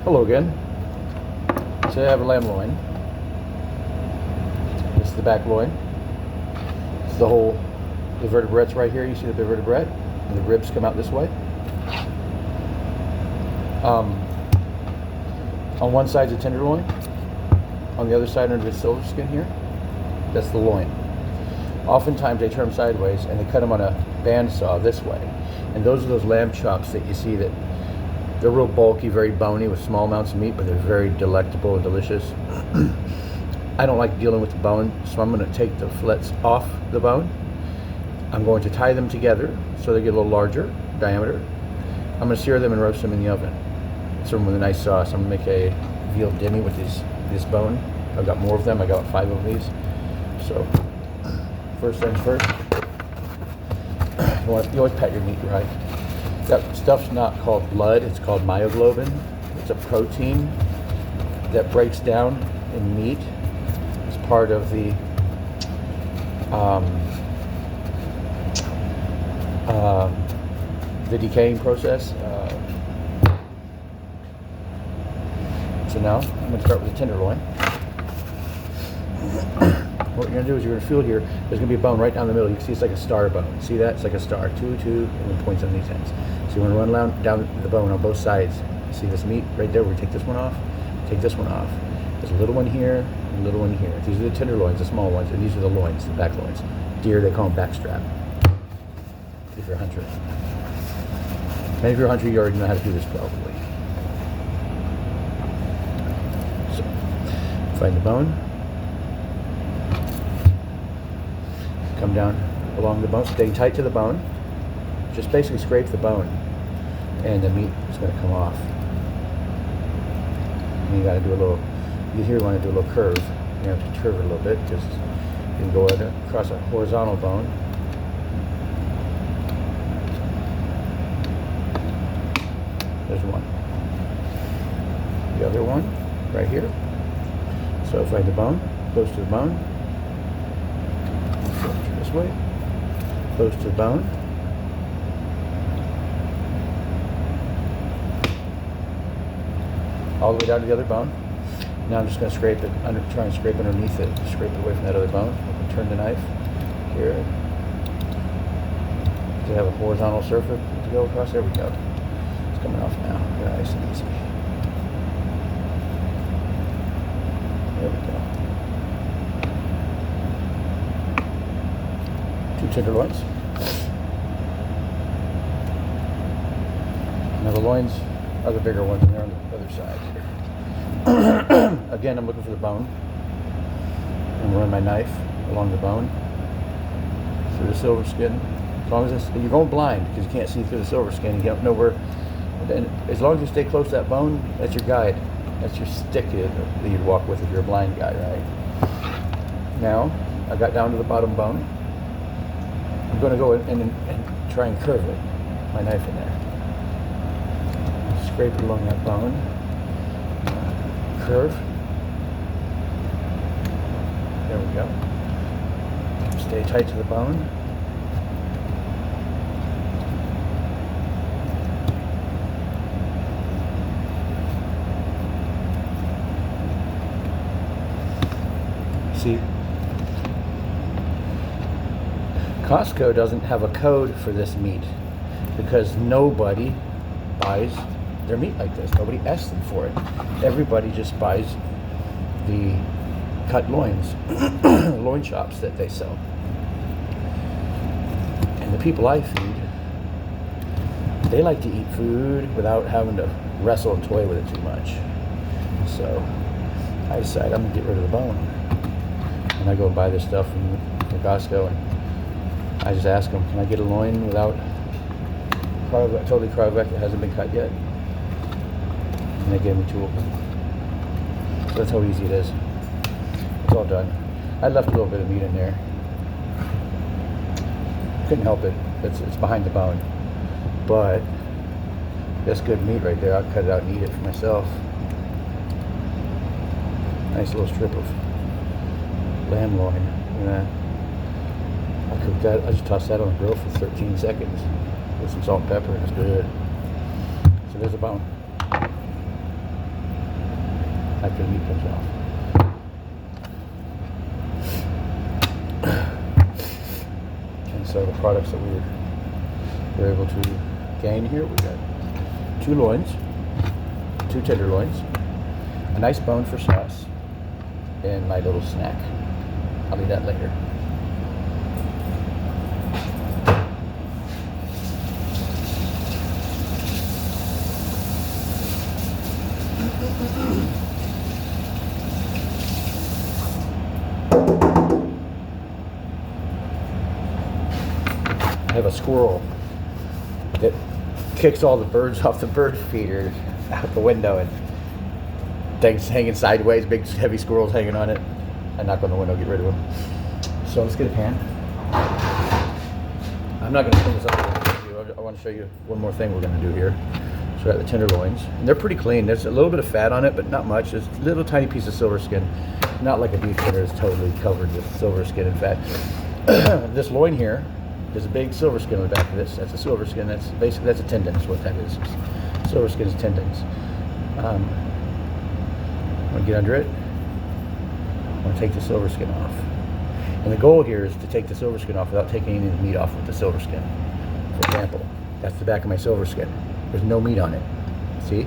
Hello again. Today I have a lamb loin. This is the back loin. This is the vertebrates right here. You see the vertebrate? And the ribs come out this way. On one side is the tenderloin. On the other side, under the silver skin here, that's the loin. Oftentimes they turn them sideways and they cut them on a bandsaw this way. And those are those lamb chops that you see that they're real bulky, very bony with small amounts of meat, but they're very delectable and delicious. I don't like dealing with the bone, so I'm going to take the fillets off the bone. I'm going to tie them together so they get a little larger diameter. I'm going to sear them and roast them in the oven. Serve them with a nice sauce. I'm going to make a veal demi with this bone. I've got more of them. I got 5 of these. So first things first, you always pat your meat right. That stuff's not called blood, it's called myoglobin. It's a protein that breaks down in meat. It's part of the decaying process. So now I'm going to start with the tenderloin. What you're going to do is you're going to feel here, there's going to be a bone right down the middle. You can see it's like a star bone. See that? It's like a star. Two, and then points on these ends. So you want to run down the bone on both sides. See this meat right there? We take this one off, take this one off. There's a little one here, and a little one here. These are the tenderloins, the small ones, and these are the loins, the back loins. Deer, they call them backstrap. If you're a hunter. And if you're a hunter, you already know how to do this probably. So, find the bone. Come down along the bone, stay tight to the bone. Just basically scrape the bone, and the meat is going to come off. And you got to do a little. You here want to do a little curve. You have to curve it a little bit because you can go across a horizontal bone. There's one. The other one, right here. So find the bone, close to the bone. This way, close to the bone. All the way down to the other bone. Now I'm just going to scrape it, try and scrape underneath it, scrape it away from that other bone. I can turn the knife here to have a horizontal surface to go across. There we go. It's coming off now. Nice and easy. There we go. 2 tenderloins. Now the loins are the bigger ones, and they're on the other side here. Again, I'm looking for the bone. I'm going to run my knife along the bone through the silver skin. As long as you're going blind because you can't see through the silver skin, you don't know where. And as long as you stay close to that bone, that's your guide. That's your stick that you'd walk with if you're a blind guy, right? Now, I got down to the bottom bone. I'm going to go and try and curve it. My knife in there. Scrape it along that bone. Curve. There we go. Stay tight to the bone. See, Costco doesn't have a code for this meat because nobody buys their meat like this. Nobody asks them for it. Everybody just buys the cut loins, loin chops that they sell. And the people I feed, they like to eat food without having to wrestle and toy with it too much. So I decide I'm gonna get rid of the bone. And I go and buy this stuff from Costco, and I just ask them, can I get a loin without totally cryovac that hasn't been cut yet? And they gave me 2 of them. So that's how easy it is. It's all done. I left a little bit of meat in there. Couldn't help it. It's behind the bone. But that's good meat right there. I'll cut it out and eat it for myself. Nice little strip of lamb loin. Look at that. I'll cook that. I just toss that on the grill for 13 seconds with some salt and pepper, and it's good. So there's a bone. after the meat comes off. And so the products that we were able to gain here, we got 2 loins, 2 tenderloins, a nice bone for sauce, and my little snack. I'll eat that later. I have a squirrel that kicks all the birds off the bird feeder out the window, and things hanging sideways, big heavy squirrels hanging on it. I knock on the window, get rid of them. So let's get a pan. I'm not going to clean this up. I want to show you one more thing we're going to do here. So we got the tenderloins, and they're pretty clean. There's a little bit of fat on it, but not much. There's a little tiny piece of silver skin, not like a beef tender is totally covered with silver skin and fat. This loin here, there's a big silver skin on the back of this. That's a silver skin. That's basically, that's a tendon is what that is. Silver skin is tendons. I'm going to get under it. I'm going to take the silver skin off. And the goal here is to take the silver skin off without taking any of the meat off with the silver skin. For example, that's the back of my silver skin. There's no meat on it. See?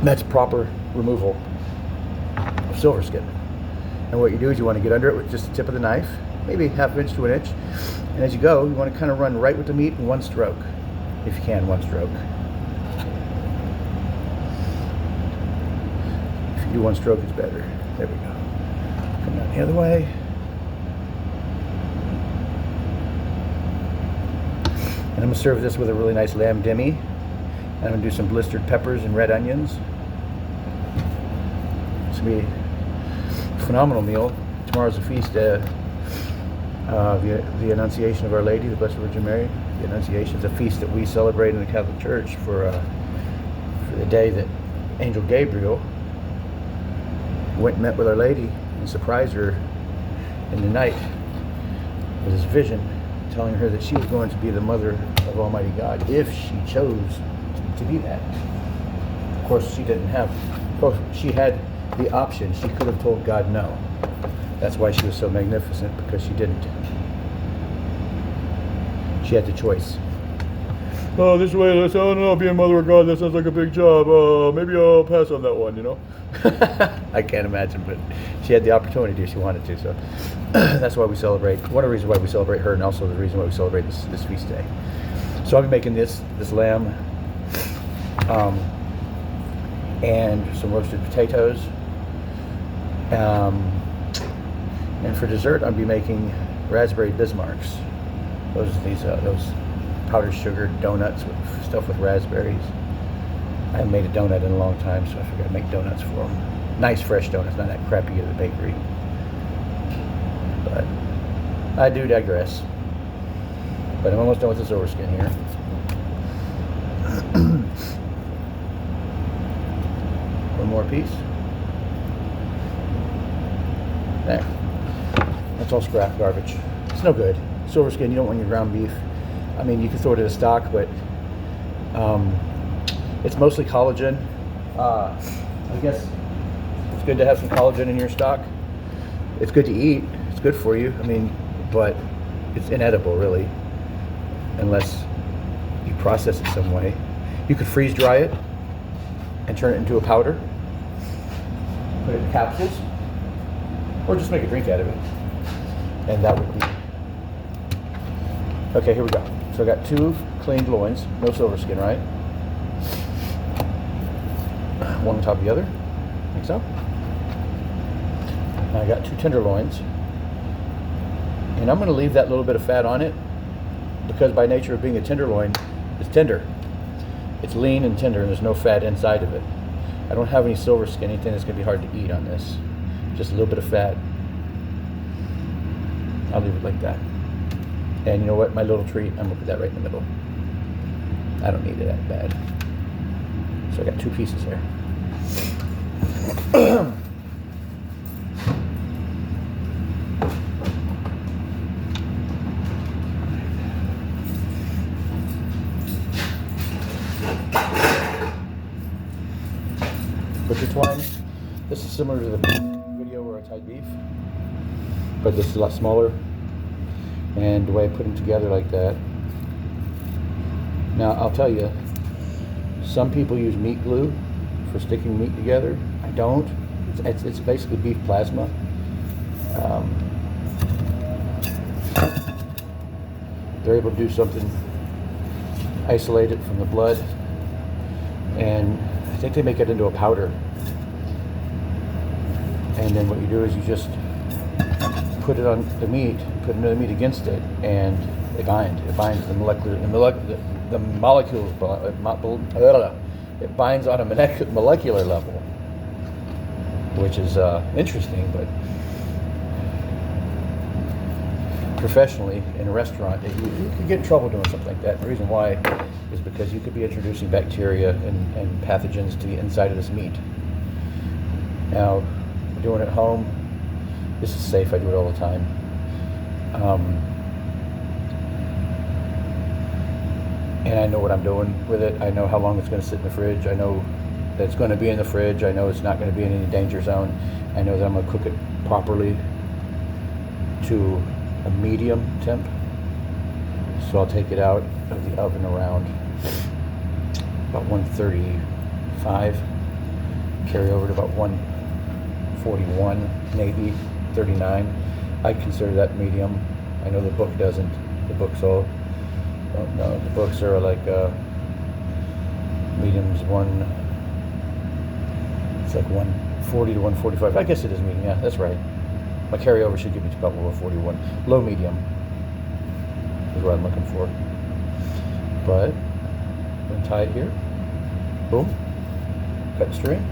That's proper removal of silver skin. And what you do is you want to get under it with just the tip of the knife, maybe ½ inch to 1 inch. And as you go, you want to kind of run right with the meat in one stroke. If you can, one stroke. If you do one stroke, it's better. There we go. Come down the other way. And I'm going to serve this with a really nice lamb demi. And I'm going to do some blistered peppers and red onions. It's going to be a phenomenal meal. Tomorrow's a feast, the Annunciation of Our Lady, the Blessed Virgin Mary. The Annunciation is a feast that we celebrate in the Catholic Church for the day that Angel Gabriel went and met with Our Lady and surprised her in the night with his vision, telling her that she was going to be the mother of Almighty God if she chose to be that. Of course, she didn't have. Of course, she had the option. She could have told God no. That's why she was so magnificent, because she didn't. She had the choice. Oh, this way, I don't know, being mother of God, that sounds like a big job. Maybe I'll pass on that one, you know? I can't imagine, but she had the opportunity if she wanted to, so that's why we celebrate. One of the reasons why we celebrate her, and also the reason why we celebrate this feast day. So I'll be making this lamb and some roasted potatoes. And for dessert, I'll be making raspberry Bismarcks. Those powdered sugar donuts stuffed with raspberries. I haven't made a donut in a long time, so I figured I'd make donuts for them. Nice fresh donuts, not that crappy at the bakery. But I do digress. But I'm almost done with the silver skin here. One more piece. There. That's all scrap garbage. It's no good. Silver skin, you don't want your ground beef. I mean, you can throw it in a stock, but it's mostly collagen. I guess it's good to have some collagen in your stock. It's good to eat. It's good for you. I mean, but it's inedible, really, unless you process it some way. You could freeze dry it and turn it into a powder, put it in capsules, or just make a drink out of it. And that would be... Okay, here we go. So I got 2 cleaned loins, no silver skin, right? One on top of the other, like so. And I got 2 tenderloins. And I'm going to leave that little bit of fat on it, because by nature of being a tenderloin, it's tender. It's lean and tender, and there's no fat inside of it. I don't have any silver skin, anything that's going to be hard to eat on this. Just a little bit of fat. I'll leave it like that. And you know what? My little treat, I'm going to put that right in the middle. I don't need it that bad. So I got 2 pieces there. butcher twine. This is similar to the video where I tied beef, but this is a lot smaller. And the way I put them together like that. Now I'll tell you, some people use meat glue for sticking meat together. I don't. It's basically beef plasma. They're able to do something, isolate it from the blood, and I think they make it into a powder. And then what you do is you just put it on the meat, put another meat against it, and it binds. It binds the molecules. It binds on a molecular level, which is interesting. But professionally in a restaurant, you could get in trouble doing something like that. And the reason why is because you could be introducing bacteria and pathogens to the inside of this meat. Now, doing it at home, this is safe. I do it all the time. And I know what I'm doing with it. I know how long it's going to sit in the fridge. I know that it's going to be in the fridge. I know it's not going to be in any danger zone. I know that I'm going to cook it properly to a medium temp. So I'll take it out of the oven around about 135, carry over to about 141, maybe 39. I consider that medium. I know the book doesn't. The books all don't know. The books are like mediums it's like 140 to 145. I guess it is medium. Yeah, that's right. My carryover should give me about 141. Low medium is what I'm looking for. But I'm going to tie it here. Boom. Cut string.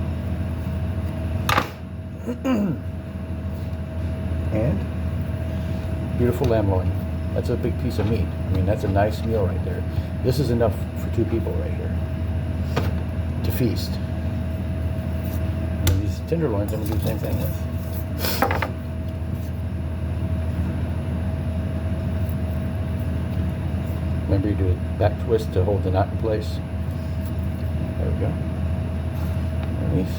And beautiful lamb loin. That's a big piece of meat. I mean, that's a nice meal right there. This is enough for 2 people right here to feast. And these tenderloins, I'm going to do the same thing with. Remember, you do a back twist to hold the knot in place. There we go. Underneath.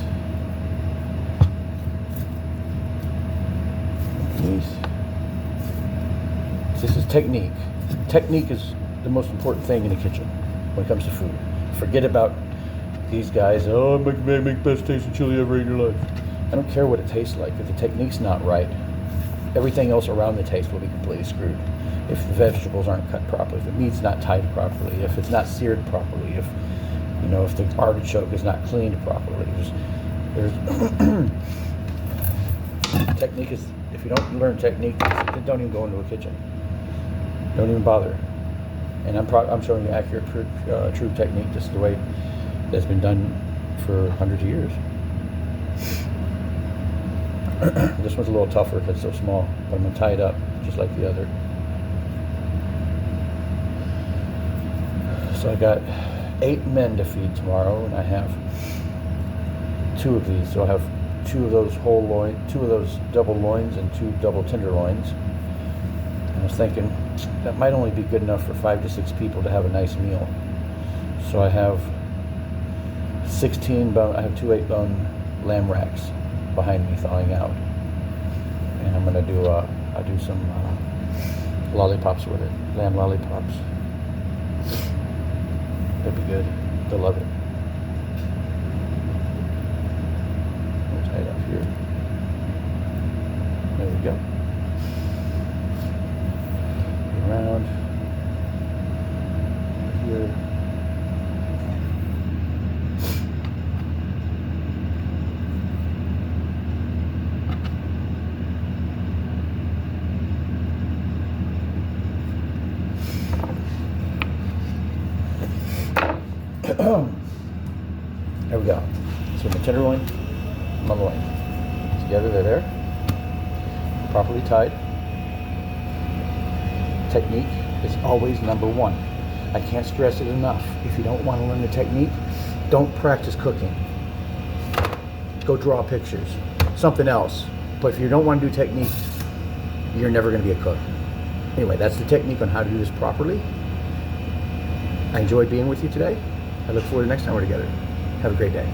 This is technique. Technique is the most important thing in the kitchen when it comes to food. Forget about these guys. Oh, make best tasting chili ever in your life. I don't care what it tastes like. If the technique's not right, everything else around the taste will be completely screwed. If the vegetables aren't cut properly, if the meat's not tied properly, if it's not seared properly, if the artichoke is not cleaned properly, there's technique is. If you don't learn technique, then don't even go into a kitchen. Don't even bother. And I'm showing you accurate, true technique, just the way that's been done for hundreds of years. This one's a little tougher because it's so small, but I'm going to tie it up just like the other. So I got 8 men to feed tomorrow, and I have 2 of these. So I'll have 2 of those whole loin, 2 of those double loins, and 2 double tenderloins. And I was thinking that might only be good enough for 5 to 6 people to have a nice meal. So I have 16 bone. I have 2 8-bone lamb racks behind me thawing out, and I'm gonna do I'll do some lollipops with it, lamb lollipops. That'd be good. They'll love it. Right up here. There we go. Around here. There we go. So my tenderloin, my loin. Together, they're there. Properly tied. Technique is always number 1. I can't stress it enough. If you don't want to learn the technique, don't practice cooking. Go draw pictures. Something else. But if you don't want to do technique, you're never going to be a cook. Anyway, that's the technique on how to do this properly. I enjoyed being with you today. I look forward to next time we're together. Have a great day.